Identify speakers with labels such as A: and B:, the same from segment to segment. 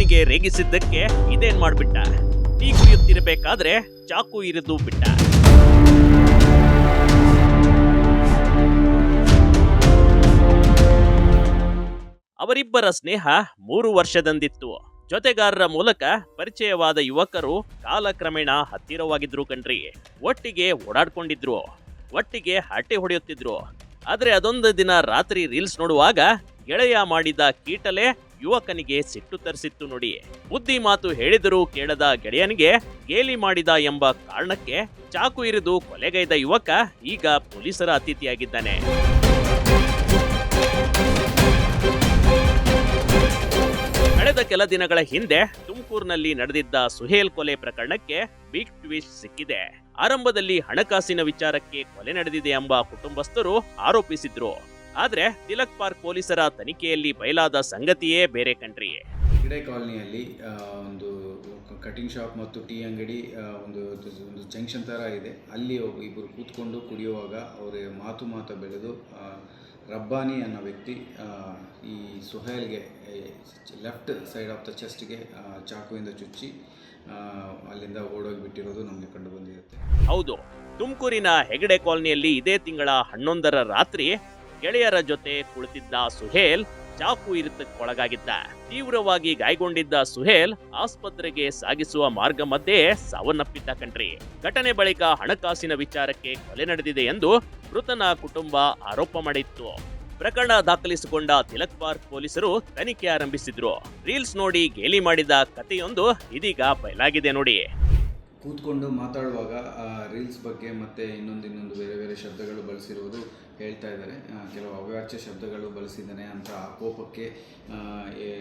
A: ಯುವಕನಿಗೆ ರೇಗಿಸಿದ್ದಕ್ಕೆ ಇದೇನ್ ಮಾಡ್ಬಿಟ್ಟ. ಟೀ ಕುಡಿಯುತ್ತಿರಬೇಕಾದ್ರೆ ಚಾಕು ಇರಿದು ಬಿಟ್ಟ. ಅವರಿಬ್ಬರ ಸ್ನೇಹ 3 ವರ್ಷದಂದಿತ್ತು. ಜೊತೆಗಾರರ ಮೂಲಕ ಪರಿಚಯವಾದ ಯುವಕರು ಕಾಲಕ್ರಮೇಣ ಹತ್ತಿರವಾಗಿದ್ರು ಕಣ್ರಿ. ಒಟ್ಟಿಗೆ ಓಡಾಡ್ಕೊಂಡಿದ್ರು, ಒಟ್ಟಿಗೆ ಹರಟೆ ಹೊಡೆಯುತ್ತಿದ್ರು. ಆದ್ರೆ ಅದೊಂದು ದಿನ ರಾತ್ರಿ ರೀಲ್ಸ್ ನೋಡುವಾಗ ಗೆಳೆಯ ಮಾಡಿದ ಕೀಟಲೆ ಯುವಕನಿಗೆ ಸಿಟ್ಟು ತರಿಸಿತ್ತು ನೋಡಿ. ಬುದ್ಧಿ ಮಾತು ಹೇಳಿದರೂ ಕೇಳದ ಗೆಳೆಯನಿಗೆ ಗೇಲಿ ಮಾಡಿದ ಎಂಬ ಕಾರಣಕ್ಕೆ ಚಾಕು ಇರಿದು ಕೊಲೆಗೈದ ಯುವಕ ಈಗ ಪೊಲೀಸರ ಅತಿಥಿಯಾಗಿದ್ದಾನೆ. ಕಳೆದ ಕೆಲ ದಿನಗಳ ಹಿಂದೆ ತುಮಕೂರಿನಲ್ಲಿ ನಡೆದಿದ್ದ ಸುಹೇಲ್ ಕೊಲೆ ಪ್ರಕರಣಕ್ಕೆ ಬಿಗ್ ಟ್ವಿಸ್ಟ್ ಸಿಕ್ಕಿದೆ. ಆರಂಭದಲ್ಲಿ ಹಣಕಾಸಿನ ವಿಚಾರಕ್ಕೆ ಕೊಲೆ ನಡೆದಿದೆ ಎಂಬ ಕುಟುಂಬಸ್ಥರು ಆರೋಪಿಸಿದ್ರು. ಆದ್ರೆ ತಿಲಕ್ ಪಾರ್ಕ್ ಪೊಲೀಸರ ತನಿಖೆಯಲ್ಲಿ ಬಯಲಾದ ಸಂಗತಿಯೇ ಬೇರೆ ಕಣ್ರಿ.
B: ಹೆಗ್ಡೆ ಕಾಲನಿಯಲ್ಲಿ ಒಂದು ಕಟಿಂಗ್ ಶಾಪ್ ಮತ್ತು ಟೀ ಅಂಗಡಿ ಒಂದು ಜಂಕ್ಷನ್ ಥರ ಇದೆ. ಅಲ್ಲಿ ಇಬ್ಬರು ಕೂತ್ಕೊಂಡು ಕುಡಿಯುವಾಗ ಅವರ ಮಾತು ಬೆಳೆದು ರಬ್ಬಾನಿ ಅನ್ನೋ ವ್ಯಕ್ತಿ ಈ ಸುಹೇಲ್ಗೆ ಲೆಫ್ಟ್ ಸೈಡ್ ಆಫ್ ದ ಚೆಸ್ಟ್ಗೆ ಚಾಕುವಿಂದ ಚುಚ್ಚಿ ಅಲ್ಲಿಂದ ಓಡೋಗಿಬಿಟ್ಟಿರೋದು ನಮಗೆ ಕಂಡು ಬಂದಿರುತ್ತೆ.
A: ಹೌದು, ತುಮಕೂರಿನ ಹೆಗ್ಡೆ ಕಾಲನಿಯಲ್ಲಿ ಇದೇ ತಿಂಗಳ 11ರ ರಾತ್ರಿ ಗೆಳೆಯರ ಜೊತೆ ಕುಳಿತಿದ್ದ ಸುಹೇಲ್ ಚಾಕು ಇರಿತಕ್ಕೊಳಗಾಗಿದ್ದ. ತೀವ್ರವಾಗಿ ಗಾಯಗೊಂಡಿದ್ದ ಸುಹೇಲ್ ಆಸ್ಪತ್ರೆಗೆ ಸಾಗಿಸುವ ಮಾರ್ಗ ಮಧ್ಯೆ ಸಾವನ್ನಪ್ಪಿದ್ದ ಕಣ್ರಿ. ಘಟನೆ ಬಳಿಕ ಹಣಕಾಸಿನ ವಿಚಾರಕ್ಕೆ ಕೊಲೆ ನಡೆದಿದೆ ಎಂದು ಮೃತನ ಕುಟುಂಬ ಆರೋಪ ಮಾಡಿತ್ತು. ಪ್ರಕರಣ ದಾಖಲಿಸಿಕೊಂಡ ತಿಲಕ್ ಪಾರ್ಕ್ ಪೊಲೀಸರು ತನಿಖೆ ಆರಂಭಿಸಿದ್ರು. ರೀಲ್ಸ್ ನೋಡಿ ಗೇಲಿ ಮಾಡಿದ ಕಥೆಯೊಂದು ಇದೀಗ ಬಯಲಾಗಿದೆ ನೋಡಿ.
B: ಕೂತ್ಕೊಂಡು ಮಾತಾಡುವಾಗ ರೀಲ್ಸ್ ಬಗ್ಗೆ ಮತ್ತೆ ಇನ್ನೊಂದು ಬೇರೆ ಶಬ್ದಗಳು ಬಳಸಿರುವುದು ಹೇಳ್ತಾ ಇದ್ದಾರೆ. ಕೆಲವು ಅವ್ಯಾಚ್ಯ ಶಬ್ದಗಳು ಬಳಸಿದ್ದಾನೆ ಅಂತ ಆ ಕೋಪಕ್ಕೆ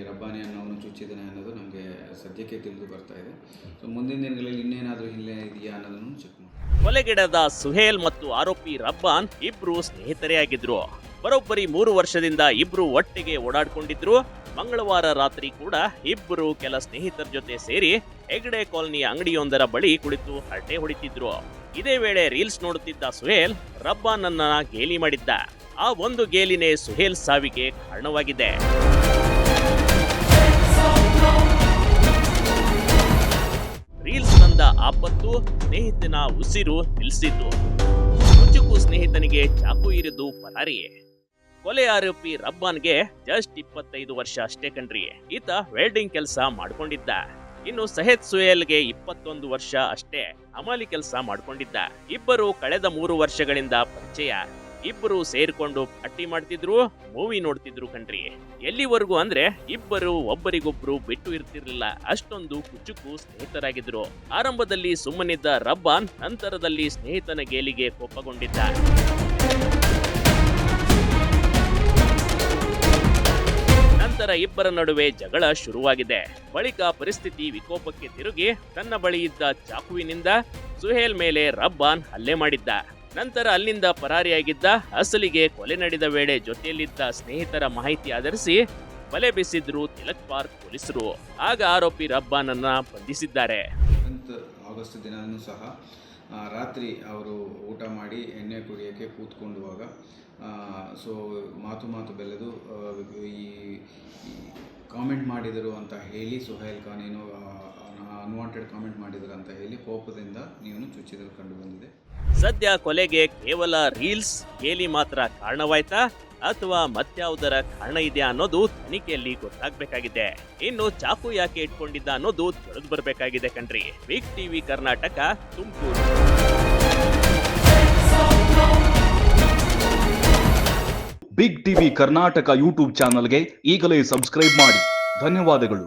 B: ರಬ್ಬಾನಿ ಅನ್ನೋನು ಚುಚ್ಚಿದ್ದಾನೆ ಅನ್ನೋದು ನಮಗೆ ಸದ್ಯಕ್ಕೆ ತಿಳಿದು ಬರ್ತಾ ಇದೆ. ಸೊ ಮುಂದಿನ ದಿನಗಳಲ್ಲಿ ಇನ್ನೇನಾದರೂ ಹಿನ್ನೆಲೆ ಇದೆಯಾ ಅನ್ನೋದನ್ನು ಚೆಕ್ ಮಾಡಿ.
A: ಕೊಲೆಗಿಡದ ಸುಹೇಲ್ ಮತ್ತು ಆರೋಪಿ ರಬ್ಬಾನ್ ಇಬ್ರು ಸ್ನೇಹಿತರೇ ಆಗಿದ್ರು. ಬರೋಬ್ಬರಿ 3 ವರ್ಷದಿಂದ ಇಬ್ರು ಒಟ್ಟಿಗೆ ಓಡಾಡ್ಕೊಂಡಿದ್ರು. ಮಂಗಳವಾರ ರಾತ್ರಿ ಕೂಡ ಇಬ್ಬರು ಕೆಲ ಸ್ನೇಹಿತರ ಜೊತೆ ಸೇರಿ ಹೆಗ್ಡೆ ಕಾಲನಿ ಅಂಗಡಿಯೊಂದರ ಬಳಿ ಕುಳಿತು ಹರಟೆ ಹೊಡಿತಿದ್ರು. ಇದೇ ವೇಳೆ ರೀಲ್ಸ್ ನೋಡುತ್ತಿದ್ದ ಸುಹೇಲ್ ರಬ್ಬಾನ್ ಅನ್ನ ಗೇಲಿ ಮಾಡಿದ್ದ. ಆ ಒಂದು ಗೇಲಿನೇ ಸುಹೇಲ್ ಸಾವಿಗೆ ಕಾರಣವಾಗಿದೆ. ರೀಲ್ಸ್ ತಂದ ಆಪತ್ತು ಸ್ನೇಹಿತನ ಉಸಿರು ನಿಲ್ಲಿಸಿತು. ಮುಚ್ಚುಕು ಸ್ನೇಹಿತನಿಗೆ ಚಾಕು ಇರಿದು ಪರಾರಿ. ಕೊಲೆ ಆರೋಪಿ ರಬ್ಬಾನ್ಗೆ ಜಸ್ಟ್ 25 ವರ್ಷ ಅಷ್ಟೇ ಕಣ್ರಿ. ಈತ ವೆಲ್ಡಿಂಗ್ ಕೆಲಸ ಮಾಡ್ಕೊಂಡಿದ್ದ. ಇನ್ನು ಸಹೇದ್ ಸುಹೇಲ್ಗೆ 21 ವರ್ಷ ಅಷ್ಟೇ ಹಮಾಲಿ ಕೆಲಸ ಮಾಡ್ಕೊಂಡಿದ್ದ. ಇಬ್ಬರು ಕಳೆದ 3 ವರ್ಷಗಳಿಂದ ಪರಿಚಯ. ಇಬ್ಬರು ಸೇರ್ಕೊಂಡು ಪಾರ್ಟಿ ಮಾಡ್ತಿದ್ರು, ಮೂವಿ ನೋಡ್ತಿದ್ರು ಕಣ್ರಿ. ಎಲ್ಲಿವರೆಗೂ ಅಂದ್ರೆ ಇಬ್ಬರು ಒಬ್ಬರಿಗೊಬ್ರು ಬಿಟ್ಟು ಇರ್ತಿರ್ಲಿಲ್ಲ. ಅಷ್ಟೊಂದು ಕುಚುಕು ಸ್ನೇಹಿತರಾಗಿದ್ರು. ಆರಂಭದಲ್ಲಿ ಸುಮ್ಮನಿದ್ದ ರಬ್ಬಾನ್ ನಂತರದಲ್ಲಿ ಸ್ನೇಹಿತನ ಗೇಲಿಗೆ ಕೋಪಗೊಂಡಿದ್ದ. ನಂತರ ಇಬ್ಬರ ನಡುವೆ ಜಗಳ ಶುರುವಾಗಿದೆ. ಬಳಿಕ ಪರಿಸ್ಥಿತಿ ವಿಕೋಪಕ್ಕೆ ತಿರುಗಿ ತನ್ನ ಬಳಿ ಇದ್ದ ಚಾಕುವಿನಿಂದ ಸುಹೇಲ್ ಮೇಲೆ ರಬ್ಬಾನ್ ಹಲ್ಲೆ ಮಾಡಿದ್ದ. ನಂತರ ಅಲ್ಲಿಂದ ಪರಾರಿಯಾಗಿದ್ದ. ಅಸಲಿಗೆ ಕೊಲೆ ನಡೆದ ವೇಳೆ ಜೊತೆಯಲ್ಲಿದ್ದ ಸ್ನೇಹಿತರ ಮಾಹಿತಿ ಆಧರಿಸಿ ಬಲೆ ಬೀಸಿದ್ರು ತಿಲಕ್ ಪಾರ್ಕ್ ಪೊಲೀಸರು. ಆಗ ಆರೋಪಿ ರಬ್ಬಾನ್ ಅನ್ನ ಬಂಧಿಸಿದ್ದಾರೆ.
B: ಆಗಸ್ಟ್ ದಿನವೂ ಸಹ ರಾತ್ರಿ ಅವರು ಊಟ ಮಾಡಿ ಎಣ್ಣೆ ಕುಡಿಯೋಕ್ಕೆ ಕೂತ್ಕೊಂಡುವಾಗ ಸೊ ಮಾತು ಬೆಳೆದು ಈ ಕಾಮೆಂಟ್ ಮಾಡಿದರು ಅಂತ ಹೇಳಿ ಸುಹೇಲ್ ಖಾನ್ ಏನು ಅನ್ವಾಂಟೆಡ್ ಕಾಮೆಂಟ್ ಮಾಡಿದರು ಅಂತ ಹೇಳಿ ಕೋಪದಿಂದ ನೀವು ಚುಚ್ಚಿದಲ್ಲಿ ಕಂಡು ಬಂದಿದೆ.
A: ಸದ್ಯ ಕೊಲೆಗೆ ಕೇವಲ ರೀಲ್ಸ್ ಗೇಲಿ ಮಾತ್ರ ಕಾರಣವಾಯ್ತಾ ಅಥವಾ ಮತ್ಯಾವುದರ ಕಾರಣ ಇದೆಯಾ ಅನ್ನೋದು ತನಿಖೆಯಲ್ಲಿ ಗೊತ್ತಾಗಬೇಕಾಗಿದೆ. ಇನ್ನು ಚಾಕು ಯಾಕೆ ಇಟ್ಕೊಂಡಿದ್ದ ಅನ್ನೋದು ತಿಳಿದು ಬರಬೇಕಾಗಿದೆ ಕಣ್ರಿ. Big TV Karnataka, Tumakuru.
C: Big TV Karnataka YouTube ಚಾನಲ್ಗೆ ಈಗಲೇ ಸಬ್ಸ್ಕ್ರೈಬ್ ಮಾಡಿ. ಧನ್ಯವಾದಗಳು.